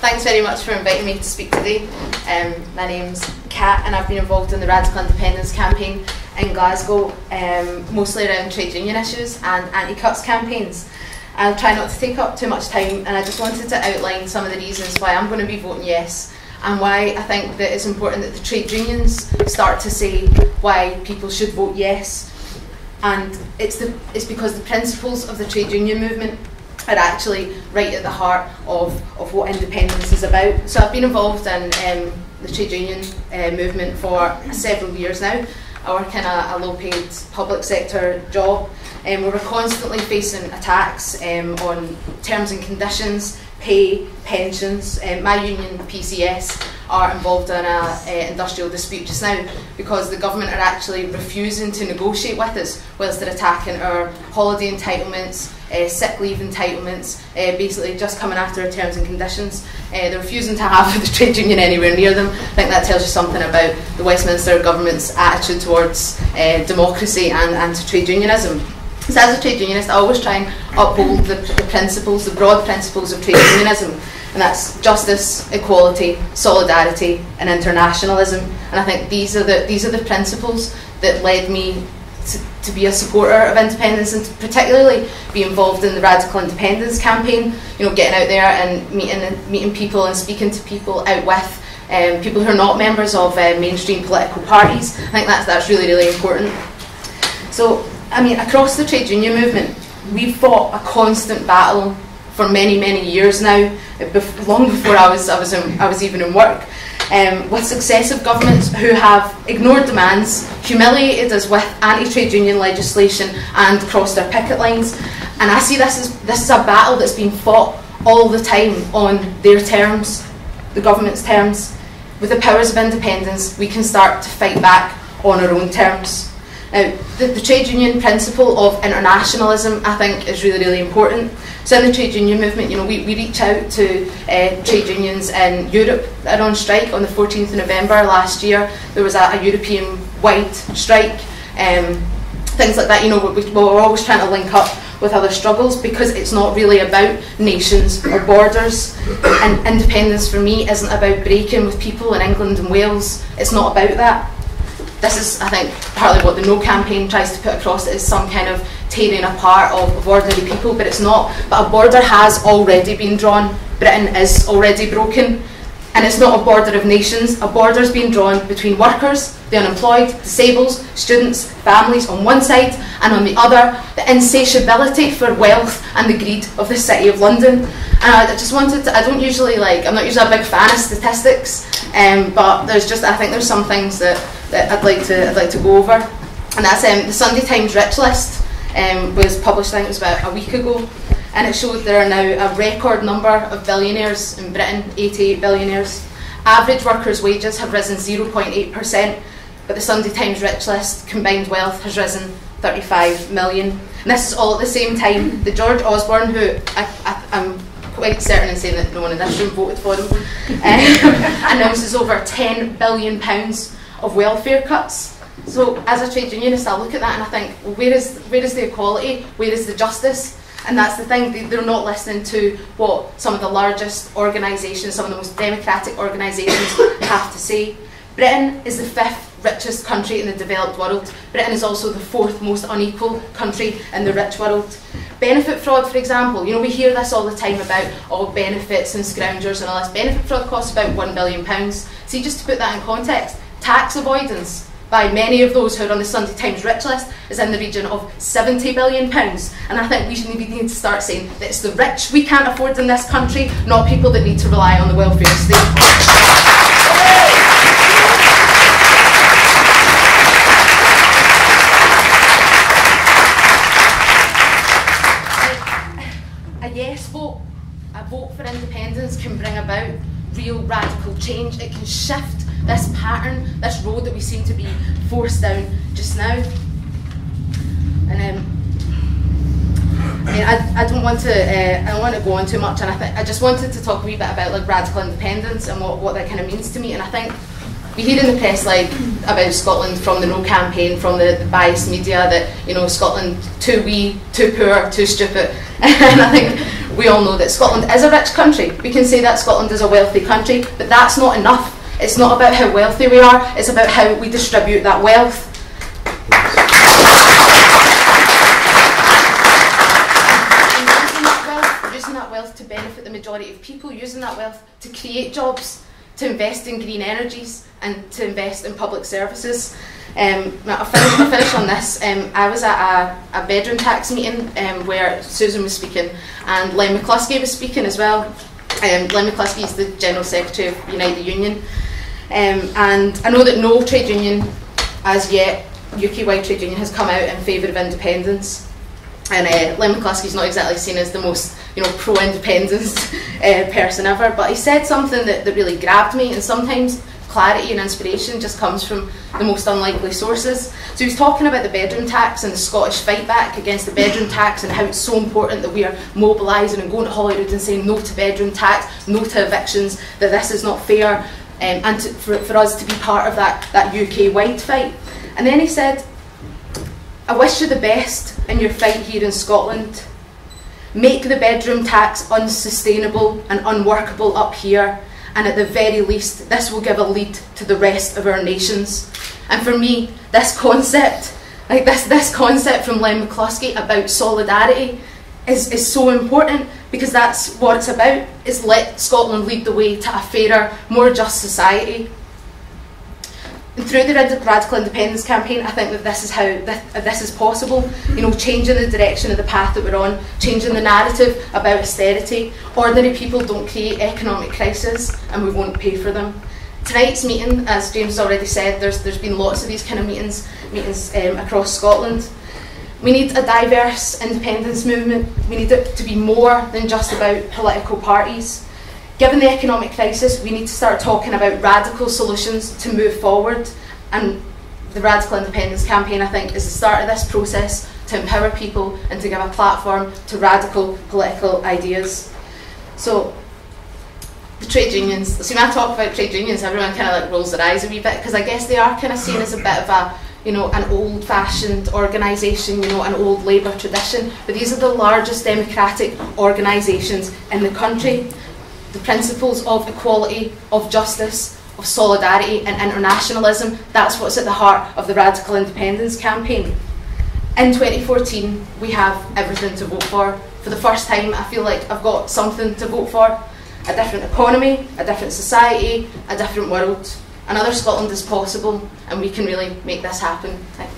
Thanks very much for inviting me to speak today. My name's Kat and I've been involved in the Radical Independence campaign in Glasgow, mostly around trade union issues and anti-cuts campaigns. I'll try not to take up too much time, and I just wanted to outline some of the reasons why I'm going to be voting yes, and why I think that it's important that the trade unions start to say why people should vote yes. And it's because the principles of the trade union movement are actually right at the heart of what independence is about. So I've been involved in the trade union movement for several years now. I work in a low-paid public sector job, and we're constantly facing attacks on terms and conditions, pay, pensions. My union, PCS, are involved in an industrial dispute just now because the government are actually refusing to negotiate with us whilst they're attacking our holiday entitlements, sick leave entitlements, basically just coming after our terms and conditions. They're refusing to have the trade union anywhere near them. I think that tells you something about the Westminster government's attitude towards democracy and to trade unionism. So as a trade unionist, I always try and uphold the principles, the broad principles of trade unionism, and that's justice, equality, solidarity, and internationalism. And I think these are the principles that led me to be a supporter of independence, and to particularly be involved in the Radical Independence campaign. You know, getting out there and meeting people and speaking to people out with people who are not members of mainstream political parties. I think that's really, really important. So, I mean, across the trade union movement, we've fought a constant battle for many, many years now, long before I was even in work, with successive governments who have ignored demands, humiliated us with anti-trade union legislation, and crossed our picket lines. And I see this is a battle that's been fought all the time on their terms, the government's terms. With the powers of independence, we can start to fight back on our own terms. Now, the trade union principle of internationalism, I think, is really, really important. So in the trade union movement, you know, we reach out to trade unions in Europe that are on strike. On the 14th of November last year, there was a European-wide strike. Things like that, you know, we're always trying to link up with other struggles because it's not really about nations or borders. And independence for me isn't about breaking with people in England and Wales. It's not about that. This is, I think, partly what the No campaign tries to put across, is some kind of tearing apart of ordinary people, but it's not. But a border has already been drawn. Britain is already broken. And it's not a border of nations. A border's been drawn between workers, the unemployed, disabled, students, families on one side, and on the other, the insatiability for wealth and the greed of the City of London. And I just wanted to, I'm not usually a big fan of statistics, but I think there's some things that I'd like to go over. And that's the Sunday Times Rich List was published, I think it was about a week ago. And it showed there are now a record number of billionaires in Britain, 88 billionaires. Average workers' wages have risen 0.8%, but the Sunday Times Rich List combined wealth has risen 35 million. And this is all at the same time that George Osborne, who I'm quite certain in saying that no one in this room voted for him, announces over £10 billion of welfare cuts. So as a trade unionist, I look at that and I think, well, where is the equality? Where is the justice? And that's the thing, they're not listening to what some of the largest organisations, some of the most democratic organisations have to say. Britain is the 5th richest country in the developed world. Britain is also the 4th most unequal country in the rich world. Benefit fraud, for example, you know, we hear this all the time about all benefits and scroungers and all this. Benefit fraud costs about £1 billion. See, just to put that in context, tax avoidance by many of those who are on the Sunday Times Rich List is in the region of £70 billion. And I think we need to start saying that it's the rich we can't afford in this country, not people that need to rely on the welfare state. A yes vote, a vote for independence, can bring about real radical change. It can shift this pattern, this road that we seem to be forced down just now. And I don't want to go on too much, and I just wanted to talk a wee bit about like radical independence and what that kind of means to me. And I think we hear in the press like about Scotland from the No campaign, from the biased media, that, you know, Scotland too wee, too poor, too stupid. And I think We all know that Scotland is a rich country. We can say that Scotland is a wealthy country, but that's not enough. It's not about how wealthy we are, it's about how we distribute that wealth. Using that wealth to benefit the majority of people, using that wealth to create jobs, to invest in green energies, and to invest in public services. I'll finish on this. I was at a bedroom tax meeting where Susan was speaking and Len McCluskey was speaking as well. Len McCluskey is the General Secretary of Unite the Union. And I know that no trade union as yet, UK-wide trade union, has come out in favour of independence. And Len McCluskey is not exactly seen as the most pro-independence person ever, but he said something that really grabbed me, and sometimes clarity and inspiration just comes from the most unlikely sources. So he was talking about the bedroom tax and the Scottish fight back against the bedroom tax, and how it's so important that we are mobilising and going to Holyrood and saying no to bedroom tax, no to evictions, that this is not fair, and for us to be part of that UK-wide fight. And then he said, I wish you the best in your fight here in Scotland. Make the bedroom tax unsustainable and unworkable up here, and at the very least this will give a lead to the rest of our nations. And for me, this concept, this concept from Len McCluskey about solidarity is so important, because that's what it's about, is let Scotland lead the way to a fairer, more just society. And through the Radical Independence campaign, I think that this is how this is possible. Changing the direction of the path that we're on, changing the narrative about austerity. Ordinary people don't create economic crises, and we won't pay for them. Tonight's meeting, as James has already said, there's been lots of these kind of meetings across Scotland. We need a diverse independence movement. We need it to be more than just about political parties. Given the economic crisis, we need to start talking about radical solutions to move forward, and the Radical Independence campaign, I think, is the start of this process to empower people and to give a platform to radical political ideas. So, the trade unions. See, when I talk about trade unions, everyone kind of rolls their eyes a wee bit, because I guess they are kind of seen as a bit of a, an old-fashioned organisation, an old Labour tradition. But these are the largest democratic organisations in the country. The principles of equality, of justice, of solidarity and internationalism, that's what's at the heart of the Radical Independence campaign. In 2014, we have everything to vote for. For the first time, I feel like I've got something to vote for. A different economy, a different society, a different world. Another Scotland is possible, and we can really make this happen. Thanks.